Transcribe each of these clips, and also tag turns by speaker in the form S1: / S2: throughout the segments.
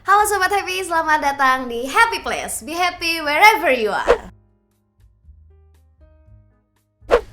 S1: Halo Sobat Happy, selamat datang di Happy Place. Be happy wherever you are.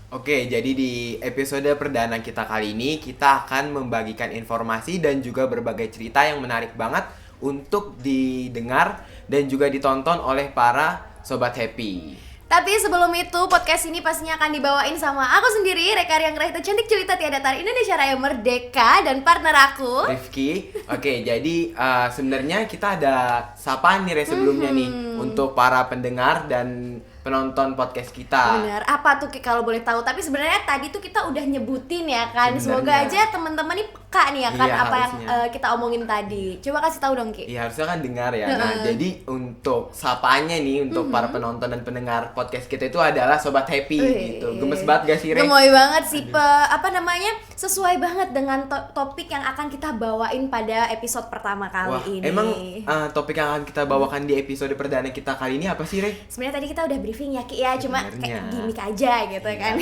S2: Oke, jadi di episode perdana kita kali ini kita akan membagikan informasi dan juga berbagai cerita yang menarik banget untuk didengar dan juga ditonton oleh para Sobat Happy.
S1: Tapi sebelum itu, podcast ini pastinya akan dibawain sama aku sendiri, Reka Riang Rahita Cantik Jelita Tiada Tari Indonesia Raya Merdeka, dan partner aku
S2: Rifki. Oke, jadi sebenarnya kita ada sapaan nih sebelumnya nih untuk para pendengar dan penonton podcast kita.
S1: Benar, apa tuh Ki kalau boleh tahu? Tapi sebenarnya tadi tuh kita udah nyebutin ya kan. Semoga aja teman-teman nih peka nih ya kan,
S2: iya,
S1: apa
S2: harusnya.
S1: yang kita omongin tadi. Coba kasih tahu dong Ki.
S2: Iya, harusnya kan dengar ya. Nah, jadi untuk sapaannya nih untuk para penonton dan pendengar podcast kita itu adalah Sobat Happy gitu. Gemes banget gak sih, Re?
S1: Gemoy banget sih, sesuai banget dengan topik yang akan kita bawain pada episode pertama kali ini.
S2: Emang topik yang akan kita bawakan di episode perdana kita kali ini apa sih, Re?
S1: Sebenarnya tadi kita udah briefing ya Ki ya, cuma
S2: Sebenarnya.
S1: kayak gimmick aja gitu kan.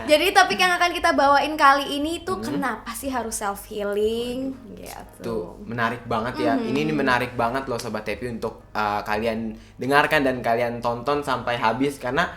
S1: Jadi topik yang akan kita bawain kali ini tuh kenapa sih harus self healing gitu.
S2: Tuh, menarik banget ya. Ini menarik banget loh Sobat Happy untuk kalian dengarkan dan kalian tonton sampai habis karena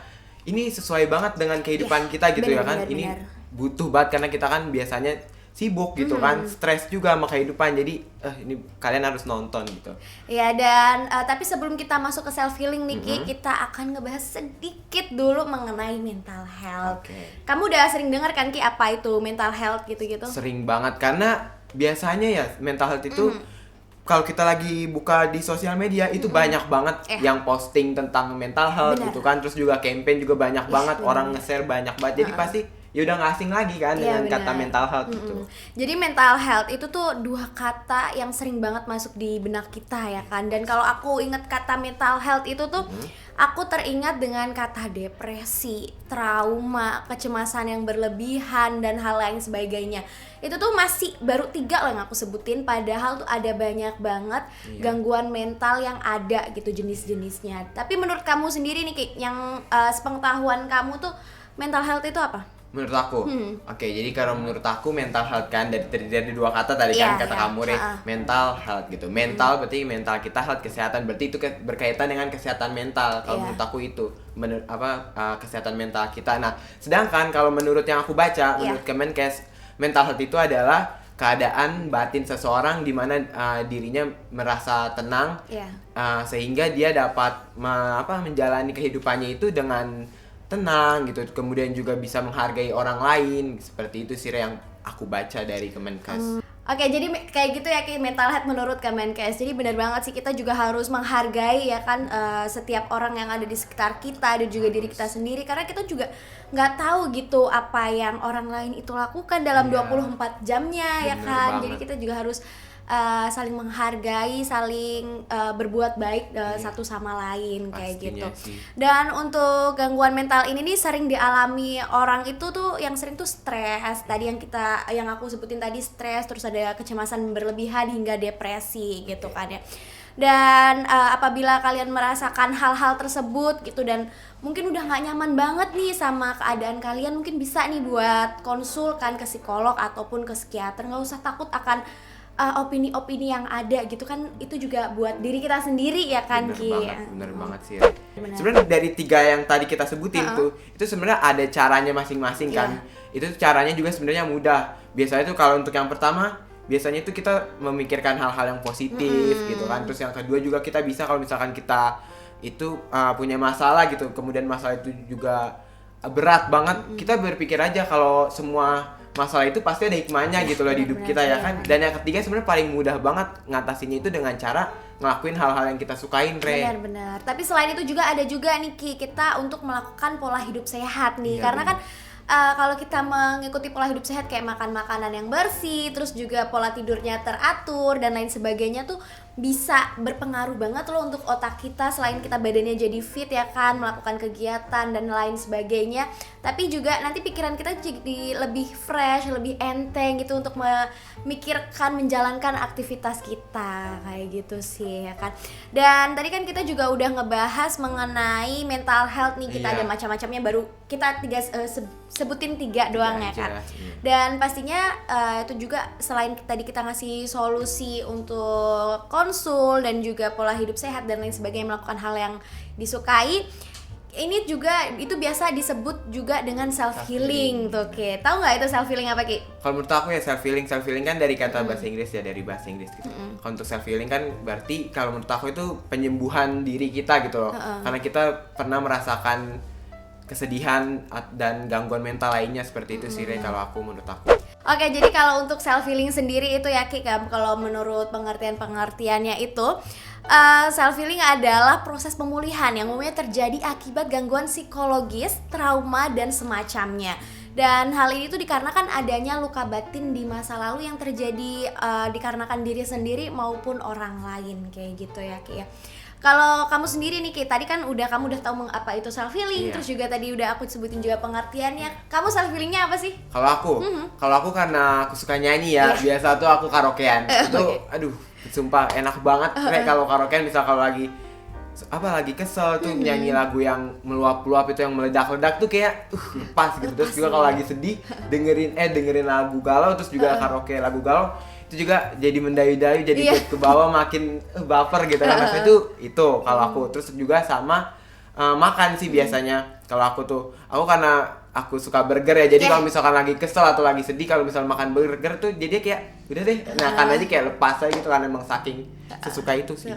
S2: ini sesuai banget dengan kehidupan kita gitu ya kan. Ini butuh banget karena kita kan biasanya sibuk gitu kan, stres juga sama kehidupan. Jadi ini kalian harus nonton gitu.
S1: Ya, dan tapi sebelum kita masuk ke self healing nih Ki, kita akan ngebahas sedikit dulu mengenai mental health. Kamu udah sering dengar kan Ki apa itu mental health gitu-gitu?
S2: Sering banget karena biasanya ya mental health itu kalau kita lagi buka di sosial media itu banyak banget yang posting tentang mental health gitu kan, terus juga campaign juga banyak banget, orang nge-share banyak banget. Jadi pasti ya udah nggak asing lagi kan dengan kata mental health gitu.
S1: Jadi mental health itu tuh dua kata yang sering banget masuk di benak kita ya kan. Dan kalau aku ingat kata mental health itu tuh aku teringat dengan kata depresi, trauma, kecemasan yang berlebihan dan hal lain sebagainya. Itu tuh masih baru 3 lah yang aku sebutin, padahal tuh ada banyak banget gangguan mental yang ada gitu jenis-jenisnya. Tapi menurut kamu sendiri nih Ki, yang sepengetahuan kamu tuh mental health itu apa?
S2: Menurut aku, oke, jadi kalau menurut aku mental health kan dari dua kata tadi kan kata kamu Re, mental health gitu. Mental berarti mental kita, health kesehatan berarti itu berkaitan dengan kesehatan mental. Kalau menurut aku itu kesehatan mental kita. Nah, sedangkan kalau menurut yang aku baca, menurut Kemenkes, mental health itu adalah keadaan batin seseorang di mana dirinya merasa tenang, sehingga dia dapat menjalani kehidupannya itu dengan tenang gitu, kemudian juga bisa menghargai orang lain. Seperti itu sih yang aku baca dari Kemenkes.
S1: Oke, jadi kayak gitu ya Ki, mental health menurut Kemenkes. Jadi benar banget sih, kita juga harus menghargai ya kan setiap orang yang ada di sekitar kita dan juga diri kita sendiri, karena kita juga nggak tahu gitu apa yang orang lain itu lakukan dalam 24 jamnya ya kan. Jadi kita juga harus saling menghargai, saling berbuat baik satu sama lain. Pastinya, kayak gitu sih. Dan untuk gangguan mental ini nih sering dialami orang itu tuh yang sering tuh stres. Tadi yang aku sebutin tadi, stres, terus ada kecemasan berlebihan hingga depresi gitu kan ya. Dan apabila kalian merasakan hal-hal tersebut gitu dan mungkin udah gak nyaman banget nih sama keadaan kalian, mungkin bisa nih buat konsul kan ke psikolog ataupun ke psikiater. Gak usah takut akan opini-opini yang ada gitu kan, itu juga buat diri kita sendiri ya kan Ki.
S2: Bener banget sih. Sebenarnya dari 3 yang tadi kita sebutin tuh, itu sebenarnya ada caranya masing-masing kan. Itu caranya juga sebenarnya mudah. Biasanya tuh kalau untuk yang pertama, biasanya itu kita memikirkan hal-hal yang positif gitu kan. Terus yang kedua juga kita bisa kalau misalkan kita itu punya masalah gitu, kemudian masalah itu juga berat banget, kita berpikir aja kalau semua masalah itu pasti ada hikmahnya gitu loh di hidup kita ya kan. Dan yang ketiga sebenarnya paling mudah banget ngatasinnya itu dengan cara ngelakuin hal-hal yang kita sukain, Re.
S1: Benar-benar. Tapi selain itu juga ada juga nih Ki, kita untuk melakukan pola hidup sehat nih. Karena kan kalau kita mengikuti pola hidup sehat kayak makan makanan yang bersih, terus juga pola tidurnya teratur dan lain sebagainya tuh bisa berpengaruh banget loh untuk otak kita. Selain kita badannya jadi fit ya kan, melakukan kegiatan dan lain sebagainya, tapi juga nanti pikiran kita jadi lebih fresh, lebih enteng gitu untuk memikirkan, menjalankan aktivitas kita kayak gitu sih ya kan. Dan tadi kan kita juga udah ngebahas mengenai mental health nih, kita ada macam-macamnya, baru kita sebutin 3 doang ya kan. Dan pastinya itu juga selain tadi kita ngasih solusi untuk konsul dan juga pola hidup sehat dan lain sebagainya, melakukan hal yang disukai. Ini juga itu biasa disebut juga dengan self healing tuh, Ki. Tahu nggak itu self healing apa, Ki?
S2: Kalau menurut aku ya self healing kan dari kata bahasa Inggris ya, dari bahasa Inggris gitu. Kalau untuk self healing kan berarti kalau menurut aku itu penyembuhan diri kita gitu loh. Karena kita pernah merasakan kesedihan dan gangguan mental lainnya seperti itu sih, Re, kalau aku menurut aku.
S1: Oke, jadi kalau untuk self healing sendiri itu ya, Ki, kalau menurut pengertiannya itu self healing adalah proses pemulihan yang umumnya terjadi akibat gangguan psikologis, trauma dan semacamnya. Dan hal ini tuh dikarenakan adanya luka batin di masa lalu yang terjadi dikarenakan diri sendiri maupun orang lain, kayak gitu ya, Ki ya. Kalau kamu sendiri nih, Ki, tadi kan kamu udah tahu apa itu self healing, terus juga tadi udah aku sebutin juga pengertiannya. Kamu self healingnya apa sih?
S2: Kalau aku karena aku suka nyanyi ya, biasa tuh aku karaokean. Itu aduh, sumpah enak banget kayak kalau karaokean, misal kalau lagi kesel tuh nyanyi lagu yang meluap-luap itu, yang meledak-ledak tuh kayak lepas gitu. Terus juga kalau lagi sedih dengerin lagu galau, terus juga karaoke lagu galau, itu juga jadi mendayu-dayu, jadi ikut ke bawah, makin baper gitu kan. Maksudnya itu kalau aku. Terus juga sama makan sih biasanya. Kalau aku karena aku suka burger ya, jadi kalau misalkan lagi kesel atau lagi sedih, kalau misalkan makan burger tuh jadi kayak udah deh, makan aja kayak lepas aja gitu, kan emang saking sesuka itu sih.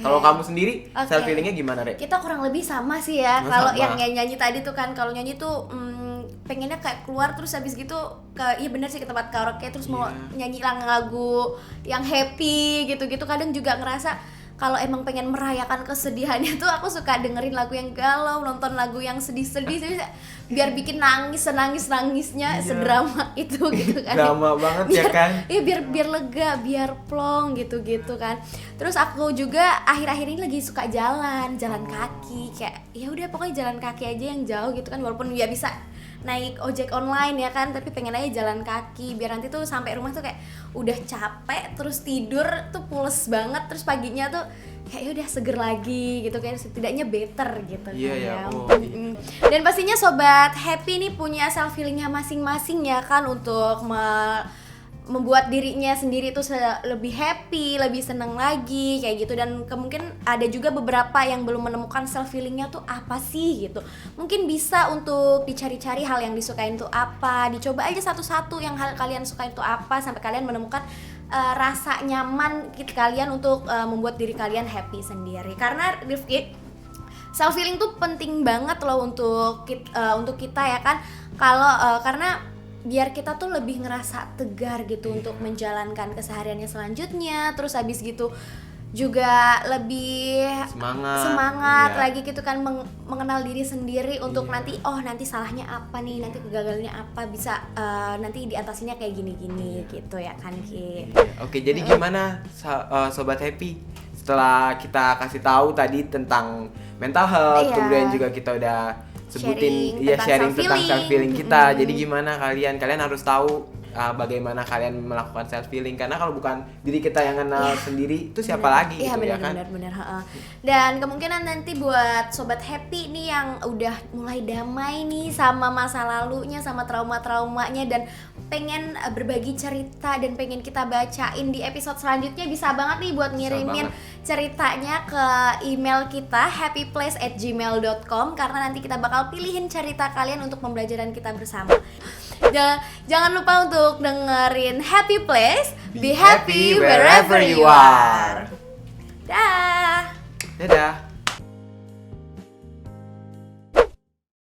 S2: Kalau kamu sendiri self healingnya gimana, Re?
S1: Kita kurang lebih sama sih ya. Kalau yang nyanyi tadi tuh kan, kalau nyanyi tuh pengennya kayak keluar, terus habis gitu iya bener sih, ke tempat karaoke terus mau nyanyi lagu yang happy gitu-gitu. Kadang juga ngerasa kalau emang pengen merayakan kesedihannya tuh aku suka dengerin lagu yang galau, nonton lagu yang sedih-sedih biar bikin senangisnya sedrama itu gitu kan.
S2: Drama banget ya kan?
S1: Iya, biar lega, biar plong gitu kan. Terus aku juga akhir-akhir ini lagi suka jalan kaki, kayak ya udah pokoknya jalan kaki aja yang jauh gitu kan, walaupun ya bisa naik ojek online ya kan, tapi pengen aja jalan kaki biar nanti tuh sampai rumah tuh kayak udah capek, terus tidur tuh pules banget, terus paginya tuh kayak ya udah seger lagi gitu, kayak setidaknya better gitu.
S2: Iya.
S1: Dan pastinya sobat happy nih punya self healingnya masing-masing ya kan, untuk membuat dirinya sendiri tuh lebih happy, lebih seneng lagi kayak gitu. Dan kemungkinan ada juga beberapa yang belum menemukan self healingnya tuh apa sih gitu. Mungkin bisa untuk dicari-cari hal yang disukain tuh apa, dicoba aja satu-satu yang hal kalian sukain tuh apa, sampai kalian menemukan rasa nyaman kalian untuk membuat diri kalian happy sendiri. Karena Rifki, self healing tuh penting banget loh untuk kita ya kan. Karena biar kita tuh lebih ngerasa tegar gitu untuk menjalankan kesehariannya selanjutnya. Terus habis gitu juga lebih semangat lagi gitu kan, mengenal diri sendiri untuk nanti salahnya apa nih, nanti kegagalannya apa, bisa nanti diatasinya kayak gini-gini gitu ya kan, Ki.
S2: Oke, jadi gimana sobat happy? Setelah kita kasih tahu tadi tentang mental health, kemudian juga kita udah sebutin sharing tentang self healing kita. Jadi gimana kalian harus tahu bagaimana kalian melakukan self healing, karena kalau bukan diri kita yang kenal sendiri itu siapa lagi gitu ya kan.
S1: Benar. Dan kemungkinan nanti buat sobat happy nih yang udah mulai damai nih sama masa lalunya, sama traumanya, dan pengen berbagi cerita dan pengen kita bacain di episode selanjutnya, bisa banget nih buat ngirimin ceritanya ke email kita happyplace@gmail.com, karena nanti kita bakal pilihin cerita kalian untuk pembelajaran kita bersama. Jangan lupa untuk dengerin Happy Place, be happy wherever you are. Dah.
S2: Dadah.